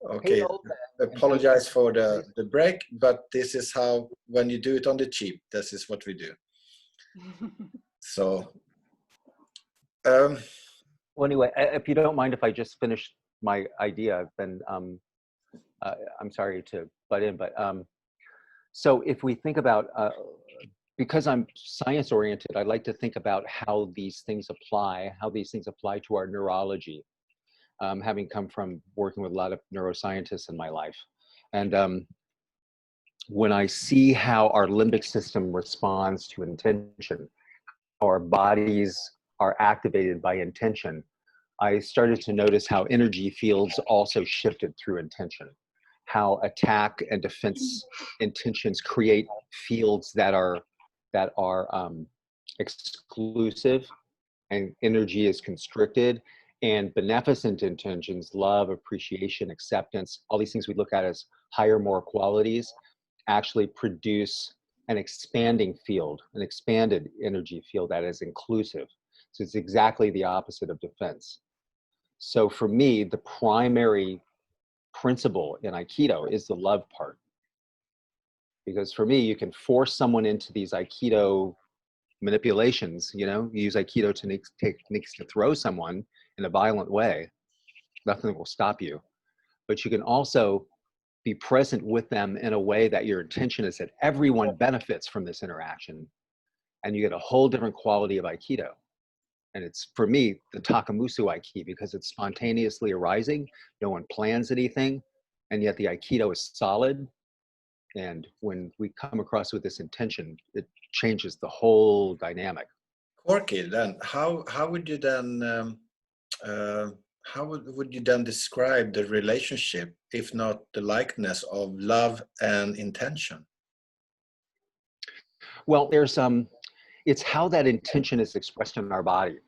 Okay, apologize for the break, but this is how, when you do it on the cheap, this is what we do. So, well, anyway, if you don't mind if I just finish my idea, then I'm sorry to butt in, but so if we think about, because I'm science oriented, I like to think about how these things apply to our neurology. Having come from working with a lot of neuroscientists in my life. And when I see how our limbic system responds to intention, how our bodies are activated by intention, I started to notice how energy fields also shifted through intention, how attack and defense intentions create fields that are exclusive, and energy is constricted. And beneficent intentions, love, appreciation, acceptance, all these things we look at as higher, more qualities, actually produce an expanding field, an expanded energy field that is inclusive. So it's exactly the opposite of defense. So for me, the primary principle in Aikido is the love part. Because for me, you can force someone into these Aikido manipulations, you use Aikido techniques to throw someone in a violent way, nothing will stop you. But you can also be present with them in a way that your intention is that everyone benefits from this interaction, and you get a whole different quality of Aikido. And it's, for me, the Takamusu Aiki, because it's spontaneously arising, no one plans anything, and yet the Aikido is solid. And when we come across with this intention, it changes the whole dynamic. Corky, then how would you then how would you then describe the relationship, if not the likeness, of love and intention? Well, there's it's how that intention is expressed in our body.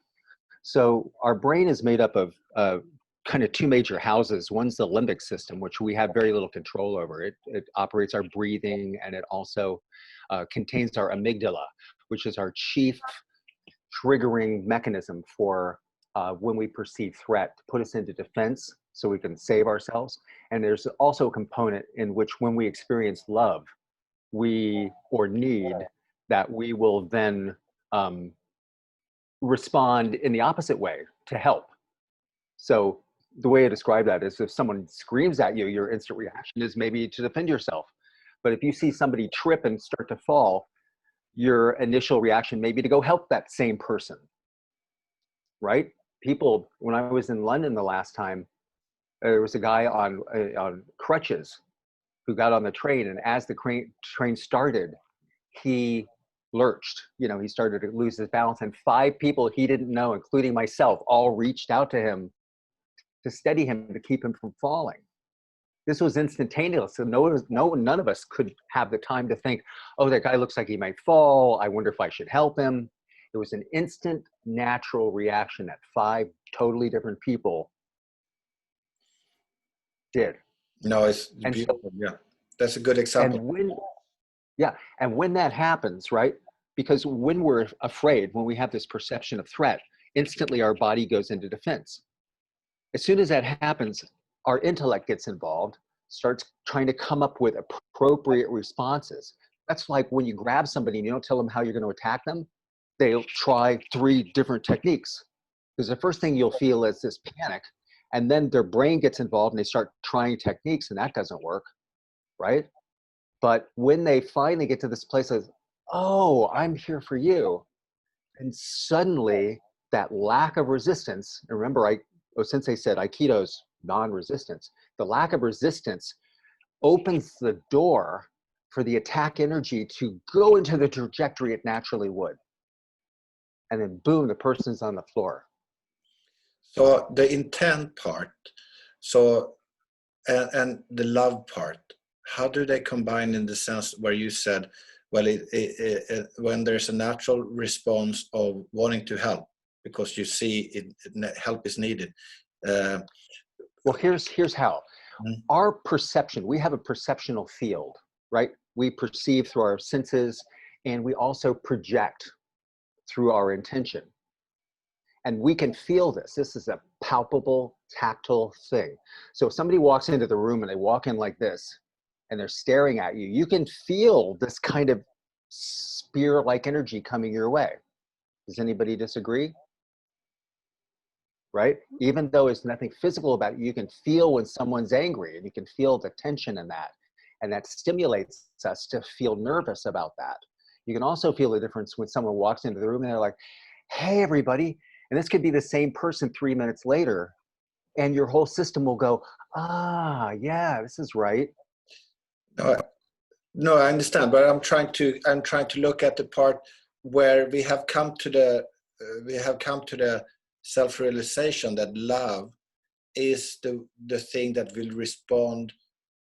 So our brain is made up of kind of two major houses. One's the limbic system, which we have very little control over. It operates our breathing, and it also contains our amygdala, which is our chief triggering mechanism for when we perceive threat, to put us into defense so we can save ourselves. And there's also a component in which when we experience love, or need, that we will then respond in the opposite way to help. So the way I describe that is, if someone screams at you, your instant reaction is maybe to defend yourself. But if you see somebody trip and start to fall, your initial reaction may be to go help that same person, right? People, when I was in London the last time, there was a guy on crutches who got on the train, and as the train started, he lurched. He started to lose his balance, and 5 people he didn't know, including myself, all reached out to him to steady him, to keep him from falling. This was instantaneous, so none of us could have the time to think, oh, that guy looks like he might fall, I wonder if I should help him. It was an instant, natural reaction that 5 totally different people did. No, it's beautiful. So, yeah, that's a good example. And when that happens, right? Because when we're afraid, when we have this perception of threat, instantly our body goes into defense. As soon as that happens, our intellect gets involved, starts trying to come up with appropriate responses. That's like when you grab somebody and you don't tell them how you're going to attack them, they'll try 3 different techniques. Because the first thing you'll feel is this panic, and then their brain gets involved and they start trying techniques, and that doesn't work, right? But when they finally get to this place of, oh, I'm here for you, and suddenly that lack of resistance, and remember, O Sensei said Aikido's non-resistance. The lack of resistance opens the door for the attack energy to go into the trajectory it naturally would. And then boom, the person's on the floor. So the intent part, and the love part, how do they combine, in the sense where you said, well, when there's a natural response of wanting to help, because you see help is needed. Well, here's how. Our perception, we have a perceptional field, right? We perceive through our senses, and we also project through our intention. And we can feel this. This is a palpable, tactile thing. So if somebody walks into the room and they walk in like this and they're staring at you, you can feel this kind of spear-like energy coming your way. Does anybody disagree? Right? Even though it's nothing physical about it, you can feel when someone's angry, and you can feel the tension in that. And that stimulates us to feel nervous about that. You can also feel the difference when someone walks into the room and they're like, hey, everybody. And this could be the same person 3 minutes later, and your whole system will go, ah, yeah, this is right. No, no, I understand, but I'm trying to look at the part where we have come to the self-realization that love is the thing that will respond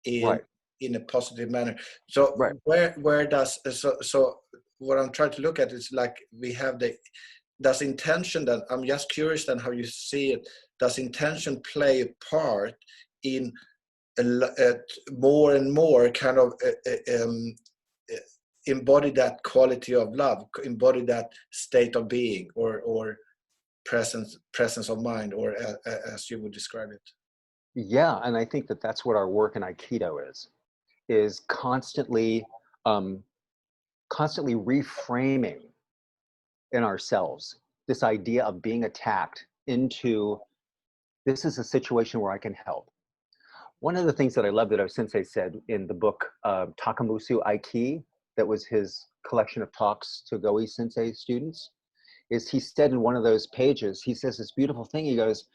Right. in a positive manner. So Right. where does so what I'm trying to look at is like we have does intention, then I'm just curious then how you see it. Does intention play a part in more and more kind of embody that quality of love, embody that state of being, or presence of mind, or as you would describe it? Yeah, and I think that that's what our work in Aikido is constantly, constantly reframing in ourselves this idea of being attacked into, this is a situation where I can help. One of the things that I love that O Sensei said in the book Takamusu Aiki, that was his collection of talks to Goi Sensei students, is he said in one of those pages, he says this beautiful thing, he goes,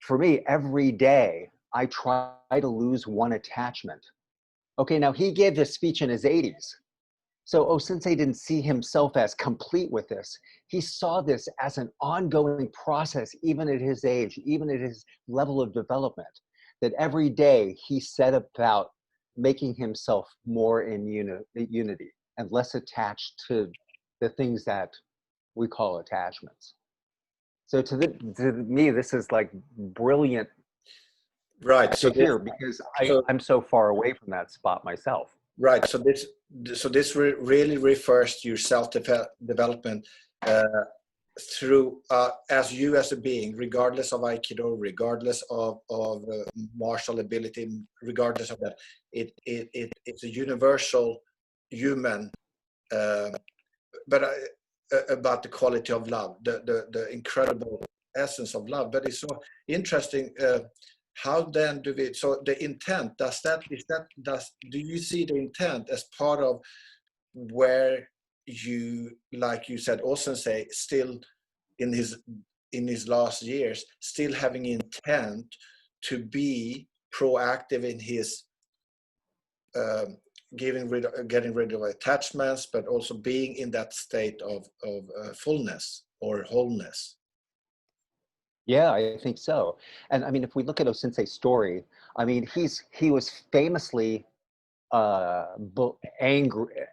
for me, every day, I try to lose one attachment. Okay, now he gave this speech in his 80s. So O Sensei didn't see himself as complete with this. He saw this as an ongoing process, even at his age, even at his level of development, that every day he set about making himself more in unity and less attached to the things that we call attachments. So to me, this is like brilliant Right. to hear, because So I'm so far away from that spot myself. right. So this really refers to your self development through as you as a being, regardless of Aikido, regardless of martial ability, regardless of that. It's a universal human, uh, but about the quality of love, the incredible essence of love. But it's so interesting. How then do we? So the intent, do you see the intent as part of where you, like you said, also say, still in his last years, still having intent to be proactive in his getting rid of attachments, but also being in that state of fullness or wholeness? Yeah, I think so. And I mean, if we look at O Sensei's story, I mean, he was famously angry,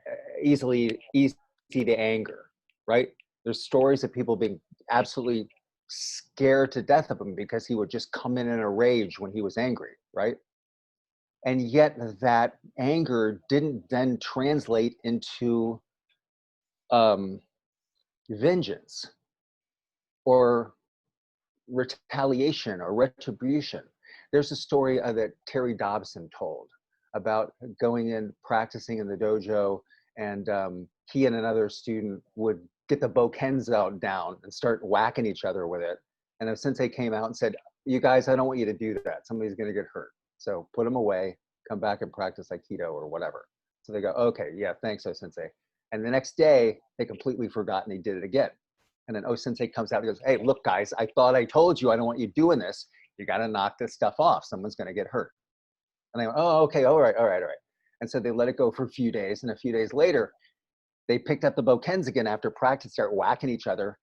easy to anger, right? There's stories of people being absolutely scared to death of him because he would just come in a rage when he was angry, right? And yet that anger didn't then translate into um, vengeance or retaliation or retribution. There's a story that Terry Dobson told about going in, practicing in the dojo, and he and another student would get the bokenzo down and start whacking each other with it. And the sensei came out and said, you guys, I don't want you to do that. Somebody's going to get hurt. So put them away, come back and practice Aikido or whatever. So they go, okay, yeah, thanks, O Sensei. And the next day, they completely forgot and they did it again. And then O Sensei comes out and goes, hey, look, guys, I thought I told you I don't want you doing this. You got to knock this stuff off. Someone's going to get hurt. And they go, oh, okay, all right. And so they let it go for a few days. And a few days later, they picked up the bokens again after practice, start whacking each other.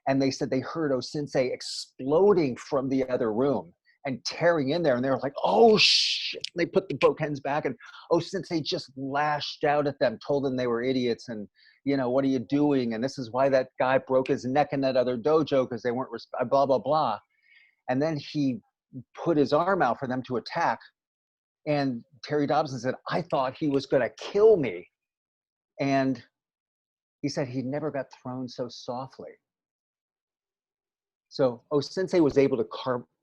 And they said they heard O Sensei exploding from the other room and tearing in there. And they were like, oh, shit. And they put the bokens back. And O Sensei just lashed out at them, told them they were idiots. And, you know, what are you doing? And this is why that guy broke his neck in that other dojo, because they weren't, blah, blah, blah. And then he put his arm out for them to attack. And Terry Dobson said, I thought he was going to kill me. And he said he never got thrown so softly. So O Sensei was able to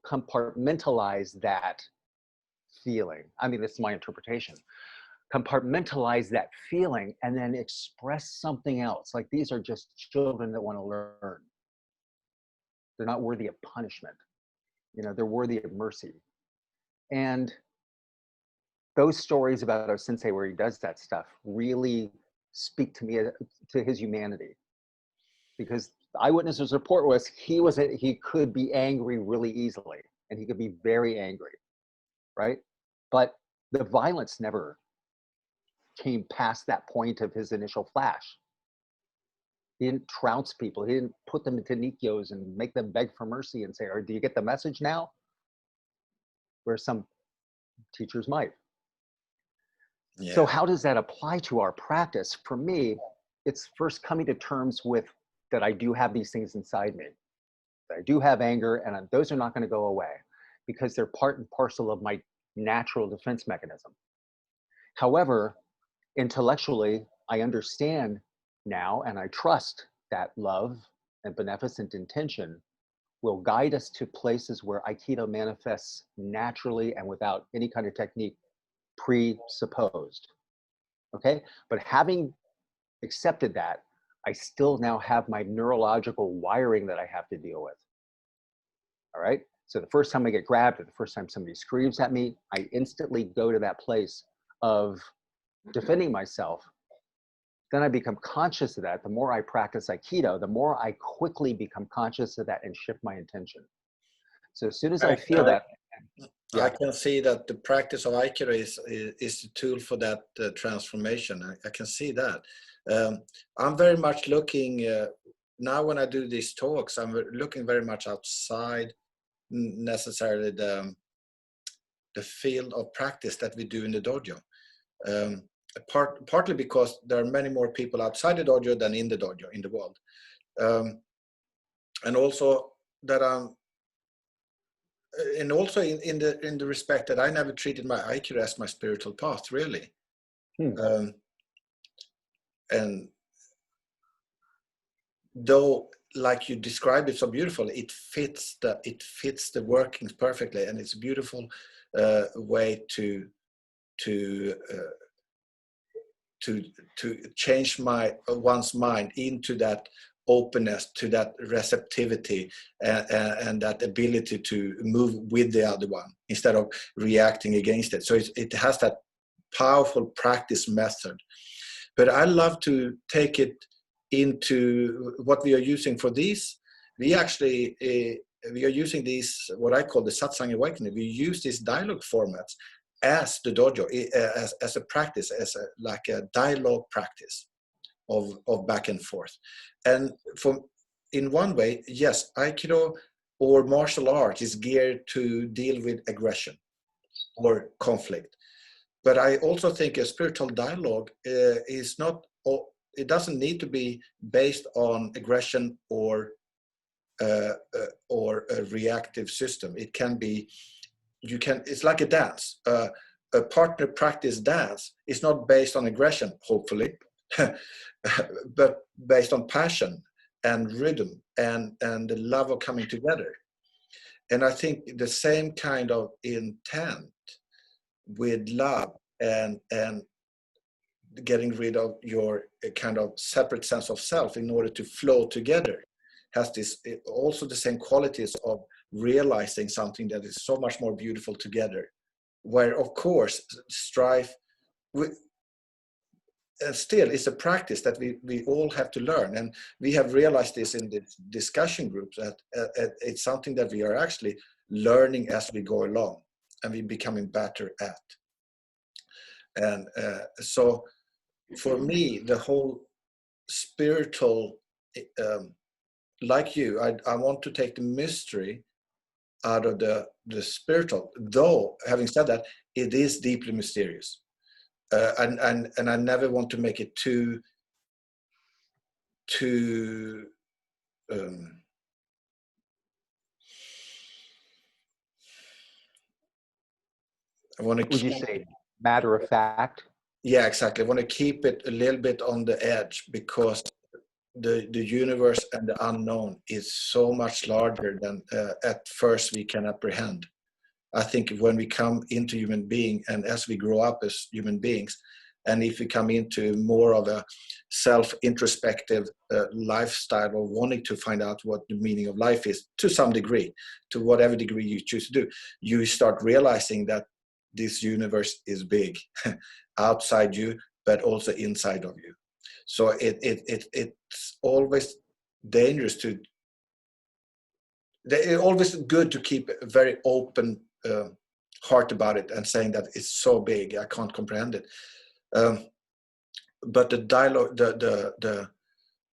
compartmentalize that feeling. I mean, this is my interpretation. Compartmentalize that feeling and then express something else. Like, these are just children that want to learn. They're not worthy of punishment. You know, they're worthy of mercy. And those stories about O Sensei where he does that stuff really speak to me, to his humanity. Because the eyewitness's report was he could be angry really easily, and he could be very angry, right? But the violence never came past that point of his initial flash. He didn't trounce people. He didn't put them into nikyos and make them beg for mercy and say, "Or do you get the message now?" Where some teachers might. Yeah. So how does that apply to our practice? For me, it's first coming to terms with that I do have these things inside me. That I do have anger, and those are not going to go away because they're part and parcel of my natural defense mechanism. However, intellectually, I understand now, and I trust that love and beneficent intention will guide us to places where Aikido manifests naturally and without any kind of technique presupposed. Okay? But having accepted that, I still now have my neurological wiring that I have to deal with. All right? So the first time I get grabbed, or the first time somebody screams at me, I instantly go to that place of defending myself. Then I become conscious of that. The more I practice Aikido, the more I quickly become conscious of that and shift my intention. So as soon as I feel that, I can see that the practice of Aikido is the tool for that transformation. I can see that. I'm very much looking, now when I do these talks, I'm looking very much outside necessarily the field of practice that we do in the dojo. Partly because there are many more people outside the dojo than in the dojo in the world. And also that and also in the respect that I never treated my Aikido as my spiritual path, really. And though, like you described it so beautiful, it fits the workings perfectly, and it's a beautiful way to change one's mind into that openness, to that receptivity, and that ability to move with the other one instead of reacting against it. So it has that powerful practice method. But I love to take it into what we are using for these. We actually we are using these, what I call the Satsang Awakening. We use these dialogue formats as the dojo, as a practice, like a dialogue practice of back and forth. And in one way, yes, Aikido or martial arts is geared to deal with aggression or conflict. But I also think a spiritual dialogue is not, it doesn't need to be based on aggression or a reactive system. It can be, it's like a dance. A partner practice dance is not based on aggression, hopefully, but based on passion and rhythm and the love of coming together. And I think the same kind of intent with love and getting rid of your kind of separate sense of self in order to flow together has this also the same qualities of realizing something that is so much more beautiful together, where of course strife still is a practice that we all have to learn, and we have realized this in the discussion groups that it's something that we are actually learning as we go along and we're becoming better at. And so for me, the whole spiritual, like you, I want to take the mystery out of the spiritual, though having said that, it is deeply mysterious. And I never want to make it too I want to would you say matter of fact? Yeah, exactly. I want to keep it a little bit on the edge, because the universe and the unknown is so much larger than at first we can apprehend. I think when we come into human being, and as we grow up as human beings, and if we come into more of a self-introspective lifestyle of wanting to find out what the meaning of life is, to some degree, to whatever degree you choose to do, you start realizing that this universe is big, outside you, but also inside of you. So it's always dangerous to, it's always good to keep a very open heart about it and saying that it's so big, I can't comprehend it. But the dialogue,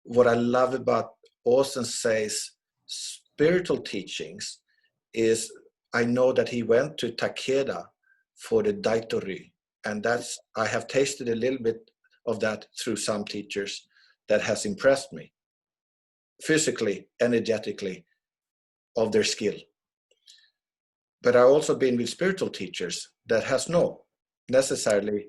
what I love about O Sensei's spiritual teachings is, I know that he went to Takeda for the Daitori, and that's, I have tasted a little bit of that through some teachers that has impressed me physically, energetically, of their skill. But I've also been with spiritual teachers that has no necessarily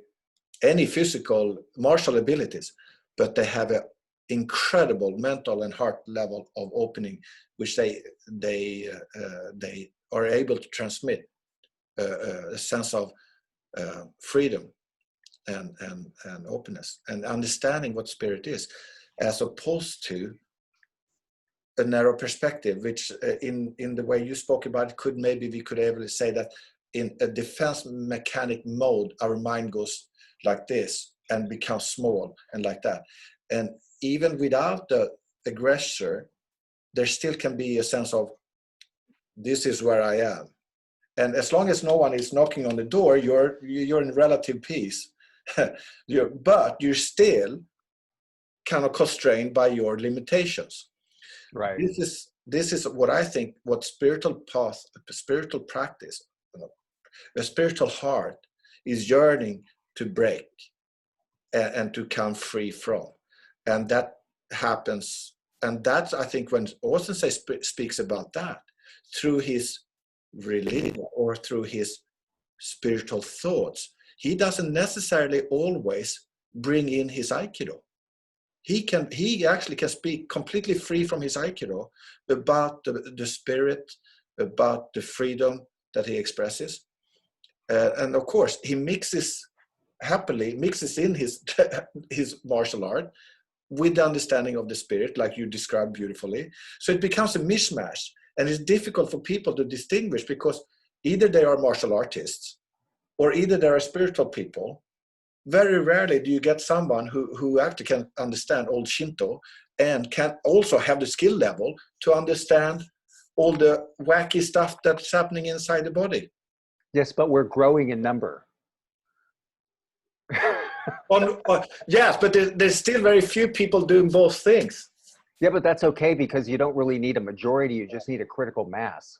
any physical martial abilities, but they have an incredible mental and heart level of opening, which they are able to transmit a sense of freedom and openness and understanding what spirit is, as opposed to a narrow perspective, which in the way you spoke about it, could maybe we could able to say that in a defense mechanic mode, our mind goes like this and becomes small and like that. And even without the aggressor, there still can be a sense of, this is where I am. And as long as no one is knocking on the door, you're in relative peace. But you're still kind of constrained by your limitations. Right. This is what I think, what spiritual path, spiritual practice, a spiritual heart is yearning to break and to come free from. And that happens, and that's, I think, when O Sensei speaks about that, through his religion or through his spiritual thoughts, he doesn't necessarily always bring in his Aikido. He actually can speak completely free from his Aikido about the spirit, about the freedom that he expresses. And of course, he happily mixes in his martial art with the understanding of the spirit, like you described beautifully. So it becomes a mishmash, and it's difficult for people to distinguish, because either they are martial artists or either they are spiritual people. Very rarely do you get someone who actually can understand old Shinto and can also have the skill level to understand all the wacky stuff that's happening inside the body. Yes, but we're growing in number. Yes, but there's still very few people doing both things. Yeah, but that's okay, because you don't really need a majority, you just need a critical mass.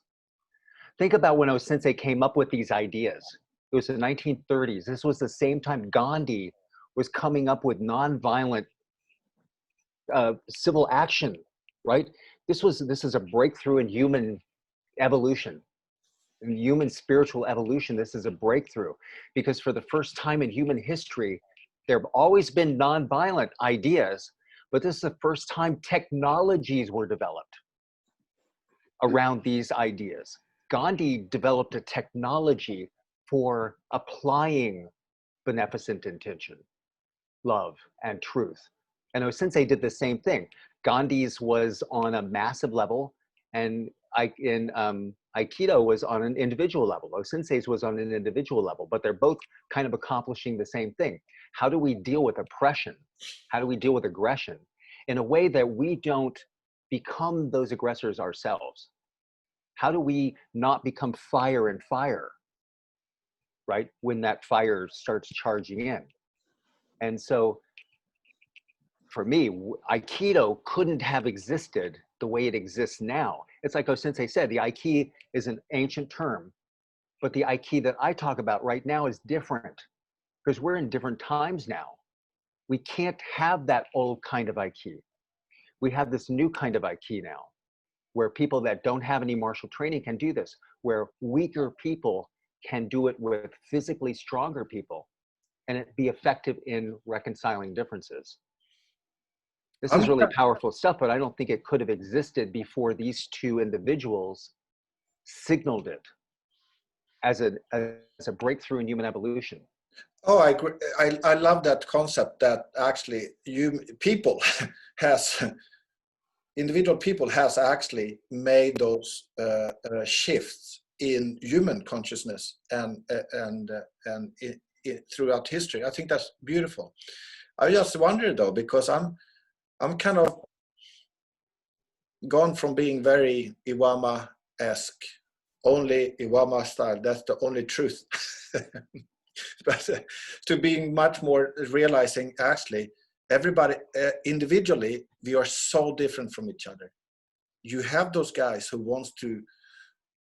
Think about when O Sensei came up with these ideas. It was the 1930s. This was the same time Gandhi was coming up with nonviolent civil action, right? This is a breakthrough in human evolution. In human spiritual evolution, this is a breakthrough, because for the first time in human history, there have always been nonviolent ideas, but this is the first time technologies were developed around these ideas. Gandhi developed a technology for applying beneficent intention, love, and truth. And O Sensei did the same thing. Gandhi's was on a massive level, and Aikido was on an individual level. O Sensei's was on an individual level, but they're both kind of accomplishing the same thing. How do we deal with oppression? How do we deal with aggression in a way that we don't become those aggressors ourselves? How do we not become fire and fire, right? When that fire starts charging in. And so for me, Aikido couldn't have existed the way it exists now. It's like O Sensei said, the Aiki is an ancient term, but the Aiki that I talk about right now is different, because we're in different times now. We can't have that old kind of Aiki. We have this new kind of Aiki now, where people that don't have any martial training can do this, where weaker people can do it with physically stronger people, and it be effective in reconciling differences. This I'm is really powerful stuff, but I don't think it could have existed before these two individuals signaled it as a breakthrough in human evolution. Oh, I agree. I love that concept that actually people has individual people has actually made those shifts in human consciousness and throughout history. I think that's beautiful. I just wonder though, because I'm kind of gone from being very Iwama-esque, only Iwama style. That's the only truth. But to being much more realizing actually everybody individually we are so different from each other. You have those guys who wants to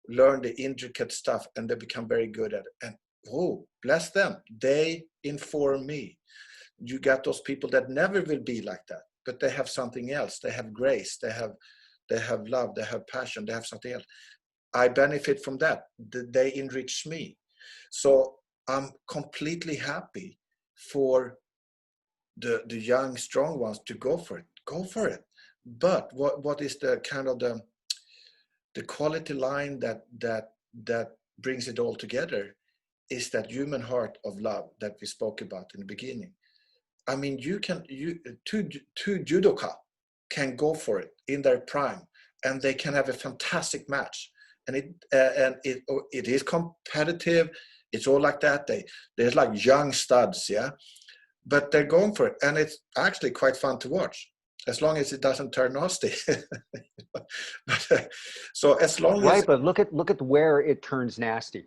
learn the intricate stuff and they become very good at it, and oh bless them, they inform me. You got those people that never will be like that, but they have something else. They have grace, they have love, they have passion, they have something else. I benefit from that. They enrich me. So I'm completely happy for the young, strong ones to go for it. Go for it. But what is the kind of the quality line that brings it all together is that human heart of love that we spoke about in the beginning. I mean, two judoka can go for it in their prime, and they can have a fantastic match. And it is competitive. It's all like that. There's like young studs, yeah, but they're going for it, and it's actually quite fun to watch, as long as it doesn't turn nasty. But, so as long as Right, but look at where it turns nasty.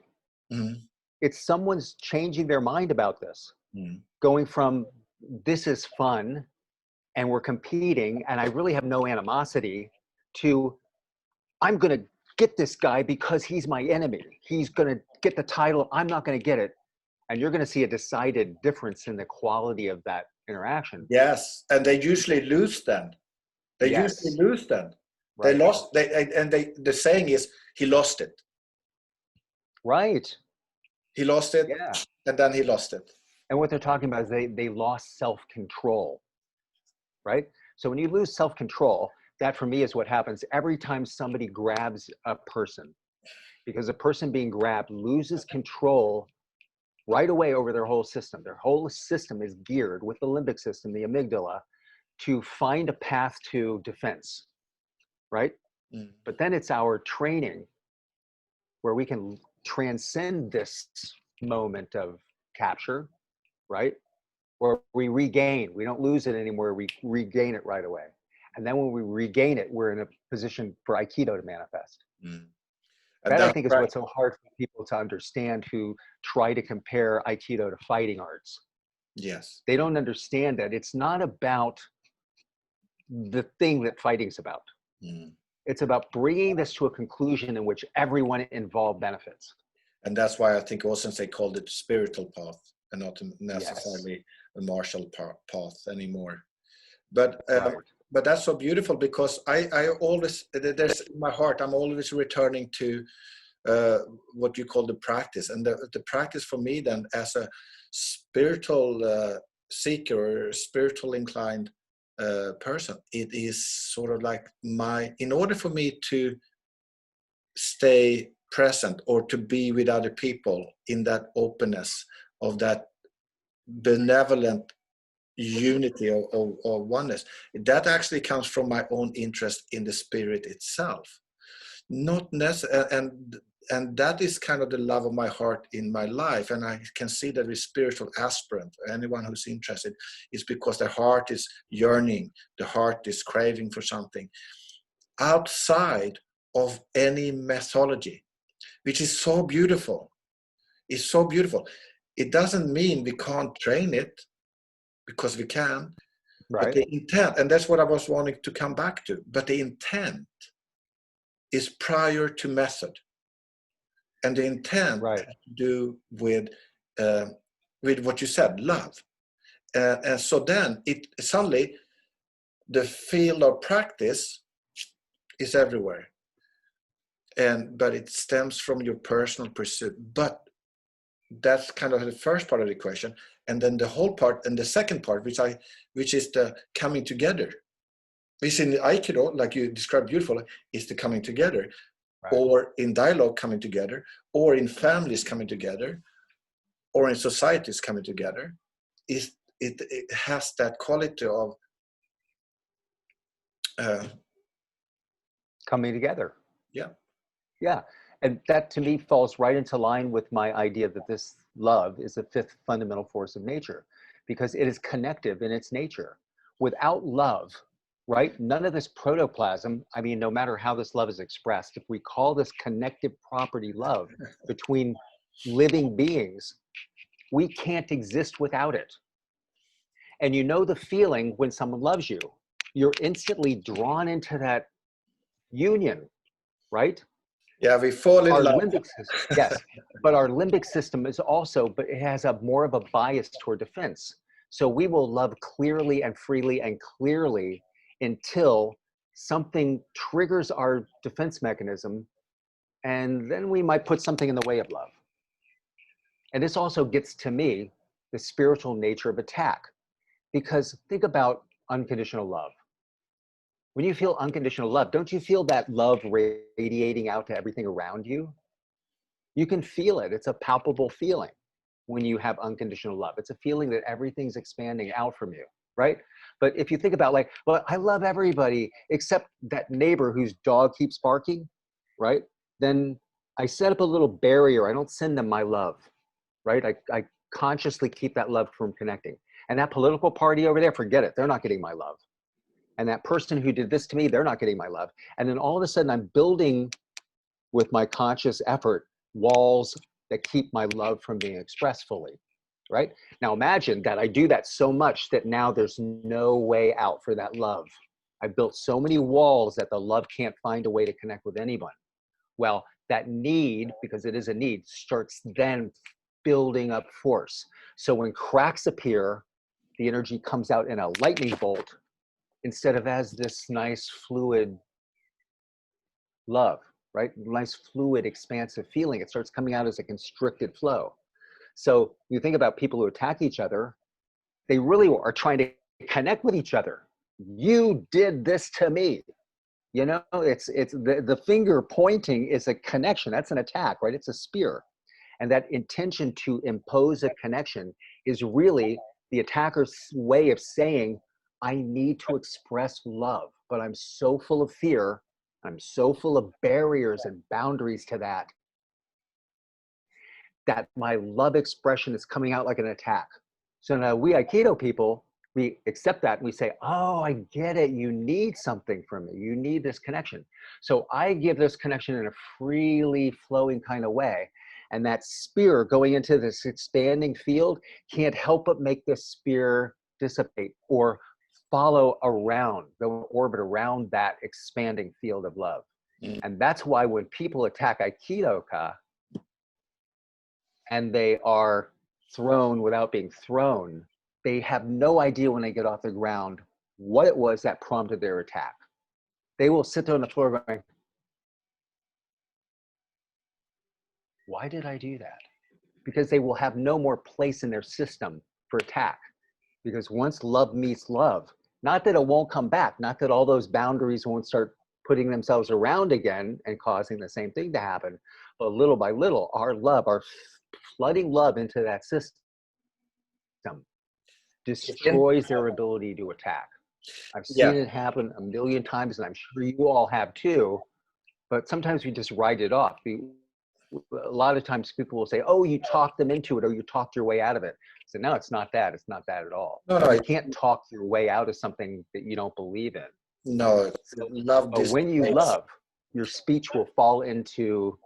Mhm. It's someone's changing their mind about this, going from this is fun and we're competing and I really have no animosity to I'm going to get this guy because he's my enemy. He's going to get the title. I'm not going to get it. And you're going to see a decided difference in the quality of that interaction. Yes, and they usually lose then. They usually Yes. lose then. They Right. lost. The saying is he lost it. Right. He lost it, Yeah. and then he lost it. And what they're talking about is they lost self-control. Right. So when you lose self-control, that for me is what happens every time somebody grabs a person, because a person being grabbed loses control right away over their whole system. Their whole system is geared with the limbic system, the amygdala, to find a path to defense, right? But then it's our training where we can transcend this moment of capture, right? Or we regain. We don't lose it anymore. We regain it right away. And then when we regain it, we're in a position for Aikido to manifest. And That I that's think is right. what's so hard for people to understand who try to compare Aikido to fighting arts. Yes. They don't understand that it's not about the thing that fighting's about. It's about bringing this to a conclusion in which everyone involved benefits. And that's why I think O Sensei called it spiritual path and not necessarily Yes. a martial path anymore. But Right. but that's so beautiful, because I always, there's in my heart, I'm always returning to what you call the practice. And the practice for me then, as a spiritual seeker or spiritual inclined person, it is sort of like in order for me to stay present or to be with other people in that openness of that benevolent unity of oneness, that actually comes from my own interest in the spirit itself, not necessarily. And that is kind of the love of my heart in my life. And I can see that with spiritual aspirant, anyone who's interested, is because their heart is yearning, the heart is craving for something outside of any methodology, which is so beautiful. It's so beautiful. It doesn't mean we can't train it, because we can, Right. but the intent, and that's what I was wanting to come back to, but the intent is prior to method. And the intent has to do with what you said, love. And so then it suddenly, the field of practice is everywhere. But it stems from your personal pursuit. But that's kind of the first part of the equation. And then the whole part, and the second part, which is the coming together is in Aikido, like you described beautifully, is the coming together, Right. or in dialogue coming together, or in families coming together, or in societies coming together. It has that quality of Coming together. yeah. Yeah. And that to me falls right into line with my idea that this love is the fifth fundamental force of nature, because it is connective in its nature. Without love, right, none of this protoplasm, I mean, no matter how this love is expressed, if we call this connective property love between living beings, we can't exist without it. And you know the feeling when someone loves you, you're instantly drawn into that union, right? Yeah, we fall in Our love. limbic system, yes, but our limbic system is also, but it has a more of a bias toward defense. So we will love clearly and freely and clearly until something triggers our defense mechanism, and then we might put something in the way of love. And this also gets to me the spiritual nature of attack, because think about unconditional love. When you feel unconditional love, don't you feel that love radiating out to everything around you? You can feel it. It's a palpable feeling when you have unconditional love. It's a feeling that everything's expanding out from you, right? But if you think about like, well, I love everybody except that neighbor whose dog keeps barking, right? Then I set up a little barrier. I don't send them my love, right? I consciously keep that love from connecting. And that political party over there, forget it. They're not getting my love. And that person who did this to me, they're not getting my love. And then all of a sudden I'm building with my conscious effort walls that keep my love from being expressed fully, right? Now imagine that I do that so much that now there's no way out for that love. I built so many walls that the love can't find a way to connect with anyone. Well, that need, because it is a need, starts then building up force. So when cracks appear, the energy comes out in a lightning bolt instead of as this nice fluid love, right? Nice fluid, expansive feeling. It starts coming out as a constricted flow. So you think about people who attack each other, they really are trying to connect with each other. You did this to me. You know, it's the finger pointing is a connection. That's an attack, right? It's a spear. And that intention to impose a connection is really the attacker's way of saying, I need to express love, but I'm so full of fear. I'm so full of barriers and boundaries to that, that my love expression is coming out like an attack. So now we Aikido people, we accept that and we say, oh, I get it. You need something from me. You need this connection. So I give this connection in a freely flowing kind of way. And that spear going into this expanding field can't help but make this spear dissipate or follow around, go orbit around that expanding field of love. Mm. And that's why when people attack Aikido-ka and they are thrown without being thrown, they have no idea when they get off the ground what it was that prompted their attack. They will sit there on the floor going, why did I do that? Because they will have no more place in their system for attack. Because once love meets love, not that it won't come back, not that all those boundaries won't start putting themselves around again and causing the same thing to happen, but little by little, our love, our flooding love into that system destroys their ability to attack. I've seen it happen a million times, and I'm sure you all have too, but sometimes we just write it off. A lot of times people will say, oh, you talked them into it, or you talked your way out of it. So no, it's not that. It's not that at all. No, You can't talk your way out of something that you don't believe in. no, love But when you dissipates. love, your speech will fall into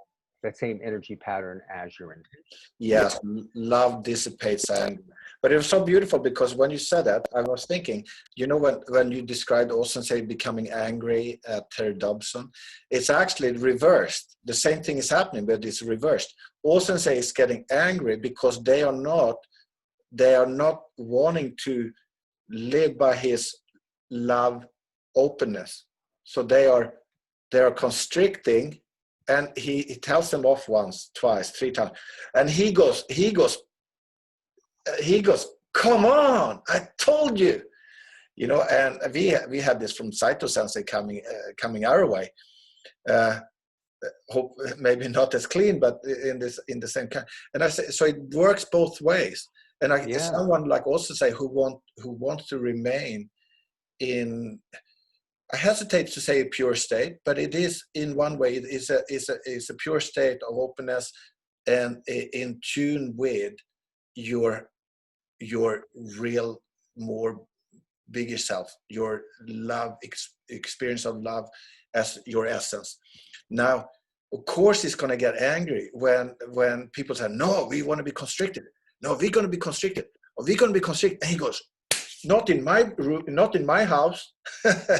that same energy pattern as your intention. Yes, love dissipates anger. But it was so beautiful because when you said that, I was thinking, you know, when you described O Sensei becoming angry at Terry Dobson, it's actually reversed. The same thing is happening, but it's reversed. O Sensei is getting angry because they are not wanting to live by his love openness. So they are constricting. And he tells them off once, twice, 3 times. And he goes, come on, I told you. And we had this from Saito Sensei coming our way. Hope maybe not as clean, but in the same kind. And I say, so it works both ways. And someone like O Sensei who wants to remain in, I hesitate to say a pure state, but it is in one way. It is a pure state of openness and in tune with your real, more bigger self, your love experience of love as your essence. Now, of course, he's going to get angry when people say, "No, we want to be constricted. No, we're going to be constricted. Or we're going to be constricted." And he goes, "Not in my room, not in my house."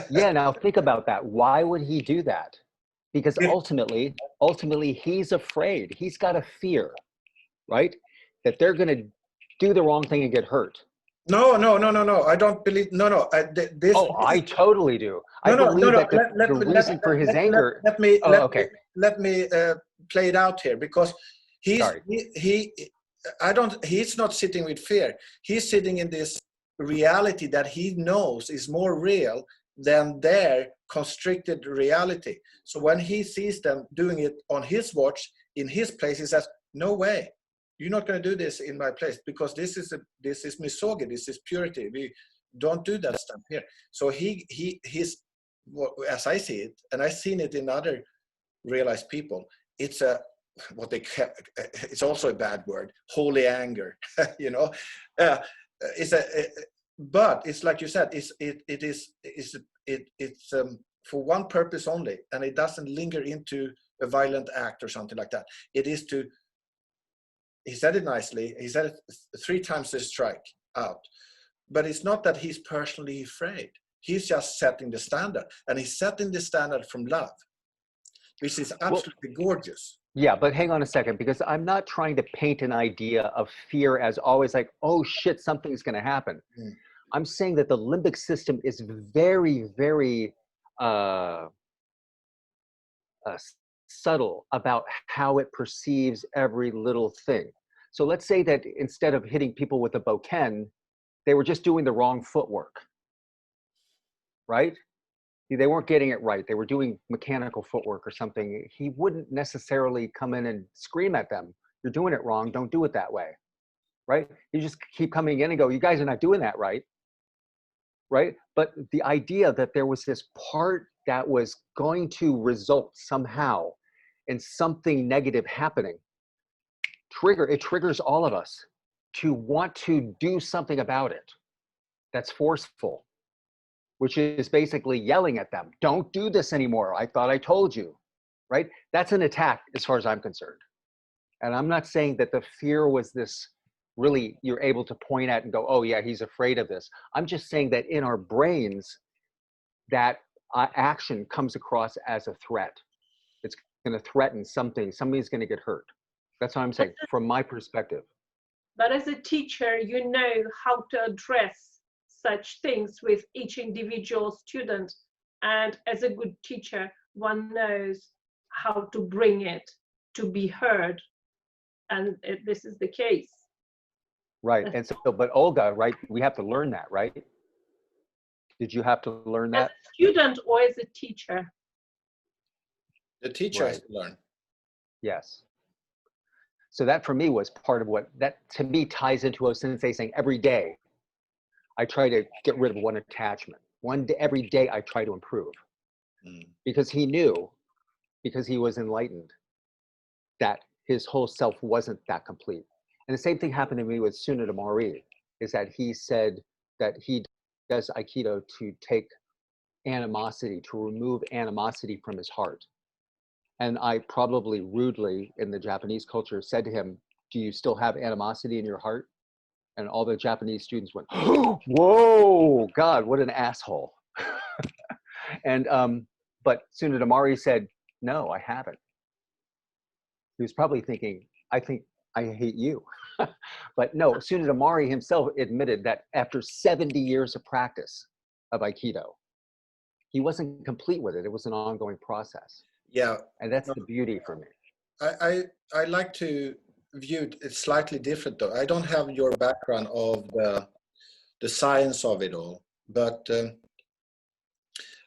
Yeah. Now think about that. Why would he do that? Because ultimately, he's afraid. He's got a fear, right? That they're going to do the wrong thing and get hurt. No. I don't believe. No. I totally do. I believe that the reason for his anger. Let me play it out here, because he's not sitting with fear. He's sitting in this reality that he knows is more real than their constricted reality. So when he sees them doing it on his watch, in his place, he says, "No way. You're not going to do this in my place, because this is misogi, this is purity. We don't do that stuff here." So he's, as I see it, and I've seen it in other realized people, it's also a bad word, holy anger, but it's like you said, it's for one purpose only, and it doesn't linger into a violent act or something like that. It is to, he said it nicely, he said it 3 times a strike out. But it's not that he's personally afraid. He's just setting the standard. And he's setting the standard from love, which is absolutely gorgeous. Yeah, but hang on a second, because I'm not trying to paint an idea of fear as always like, oh shit, something's going to happen. I'm saying that the limbic system is very, very subtle about how it perceives every little thing. So let's say that instead of hitting people with a bokken, they were just doing the wrong footwork, right? They weren't getting it right. They were doing mechanical footwork or something. He wouldn't necessarily come in and scream at them, "You're doing it wrong. Don't do it that way," right? You just keep coming in and go, "You guys are not doing that right," right? But the idea that there was this part that was going to result somehow in something negative happening, it triggers all of us to want to do something about it that's forceful, which is basically yelling at them, "Don't do this anymore. I thought I told you," right? That's an attack as far as I'm concerned. And I'm not saying that the fear was this really you're able to point at and go, "Oh yeah, he's afraid of this." I'm just saying that in our brains, that action comes across as a threat. It's going to threaten something. Somebody's going to get hurt. That's what I'm saying from my perspective. But as a teacher, you know how to address such things with each individual student. And as a good teacher, one knows how to bring it to be heard. And this is the case. Right. And so, but Olga, right, we have to learn that, right? Did you have to learn that? As a student or as a teacher? The teacher has to learn. Yes. So that for me was part of what, that to me ties into O Sensei saying every day, I try to get rid of one attachment. Every day I try to improve. Because he knew, because he was enlightened, that his whole self wasn't that complete. And the same thing happened to me with Sunada Mori, is that he said that he does Aikido to take animosity, to remove animosity from his heart. And I probably rudely in the Japanese culture said to him, "Do you still have animosity in your heart?" And all the Japanese students went, "Whoa, God, what an asshole." And, but Sunada Mori said, "No, I haven't." He was probably thinking, "I think I hate you." But no, Sunada Mori himself admitted that after 70 years of practice of Aikido, he wasn't complete with it. It was an ongoing process. Yeah. And that's the beauty for me. I like to view it slightly different though. I don't have your background of the science of it all, But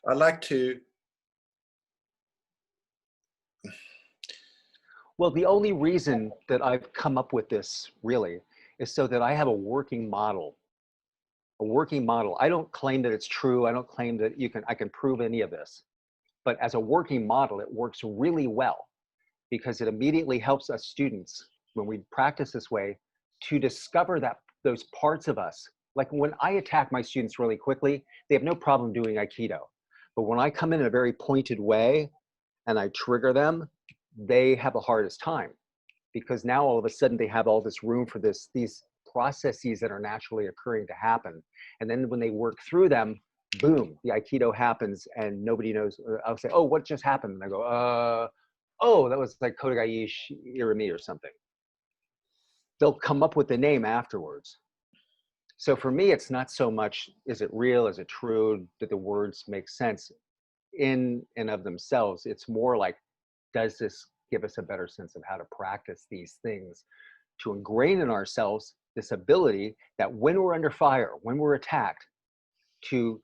I like to. Well, the only reason that I've come up with this really is so that I have a working model. A working model. I don't claim that it's true. I don't claim that I can prove any of this. But as a working model, it works really well because it immediately helps us students when we practice this way to discover those parts of us. Like when I attack my students really quickly, they have no problem doing Aikido. But when I come in a very pointed way and I trigger them, they have the hardest time because now all of a sudden they have all this room for these processes that are naturally occurring to happen. And then when they work through them, boom, the Aikido happens and nobody knows. I'll say, oh, what just happened? And I go, oh, that was like Kodogai Irimi or something. They'll come up with the name afterwards. So for me, it's not so much, is it real? Is it true? Did the words make sense in and of themselves? It's more like, does this give us a better sense of how to practice these things to ingrain in ourselves this ability that when we're under fire, when we're attacked, to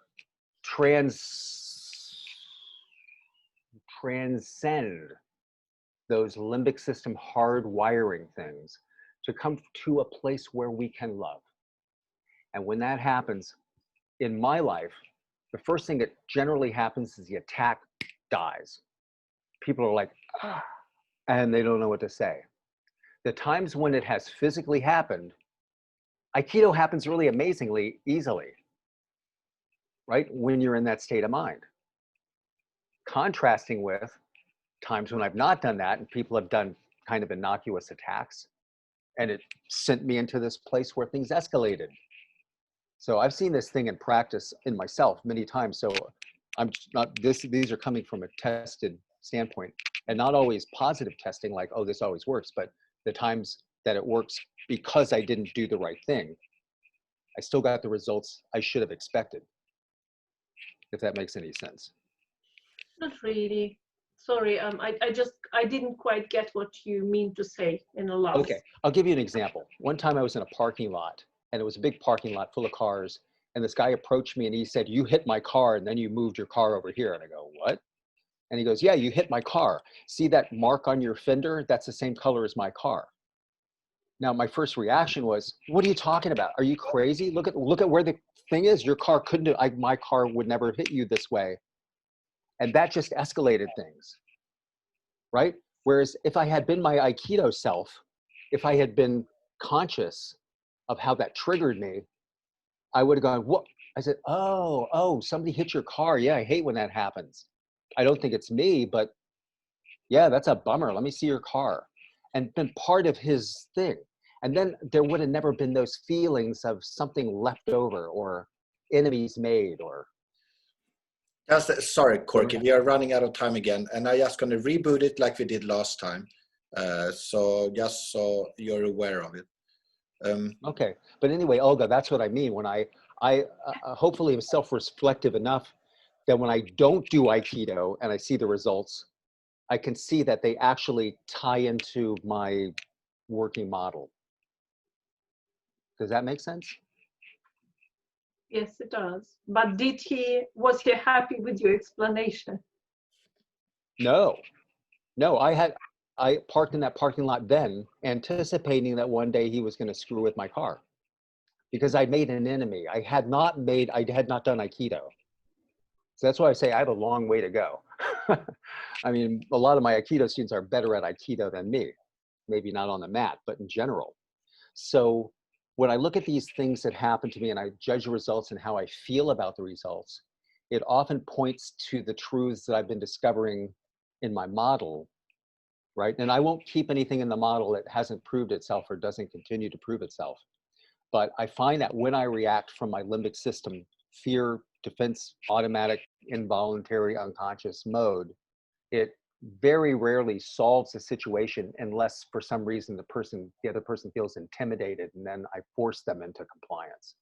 transcend those limbic system hardwiring things to come to a place where we can love. And when that happens, in my life, the first thing that generally happens is the attack dies. People are like, ah, and they don't know what to say. The times when it has physically happened, Aikido happens really amazingly easily, right? When you're in that state of mind. Contrasting with times when I've not done that and people have done kind of innocuous attacks and it sent me into this place where things escalated. So I've seen this thing in practice in myself many times. So I'm not, these are coming from a tested standpoint and not always positive testing like, oh, this always works, but the times that it works because I didn't do the right thing, I still got the results I should have expected, if that makes any sense. Not really. Sorry, I didn't quite get what you mean to say in the last. Okay, I'll give you an example. One time I was in a parking lot and it was a big parking lot full of cars. And this guy approached me and he said, you hit my car and then you moved your car over here. And I go, what? And he goes, yeah, you hit my car. See that mark on your fender? That's the same color as my car. Now, my first reaction was, what are you talking about? Are you crazy? Look at where the thing is. Your car couldn't have, my car would never hit you this way. And that just escalated things, right? Whereas if I had been my Aikido self, if I had been conscious of how that triggered me, I would have gone, what? I said, oh, somebody hit your car. Yeah, I hate when that happens. I don't think it's me, but yeah, that's a bummer. Let me see your car. And been part of his thing. And then there would have never been those feelings of something left over or enemies made or. Sorry, Corky, we are running out of time again. And I'm just going to reboot it like we did last time. So just so you're aware of it. Okay, but anyway, Olga, that's what I mean when I hopefully am self-reflective enough that when I don't do Aikido and I see the results, I can see that they actually tie into my working model. Does that make sense? Yes, it does. But was he happy with your explanation? No, I parked in that parking lot then, anticipating that one day he was going to screw with my car because I made an enemy. I had not done Aikido. So that's why I say I have a long way to go. I mean, a lot of my Aikido students are better at Aikido than me, maybe not on the mat, but in general. So when I look at these things that happen to me and I judge the results and how I feel about the results, it often points to the truths that I've been discovering in my model, right? And I won't keep anything in the model that hasn't proved itself or doesn't continue to prove itself. But I find that when I react from my limbic system, fear, defense, automatic, involuntary, unconscious mode, it very rarely solves the situation unless for some reason the other person feels intimidated and then I force them into compliance.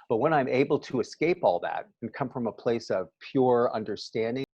But when I'm able to escape all that and come from a place of pure understanding,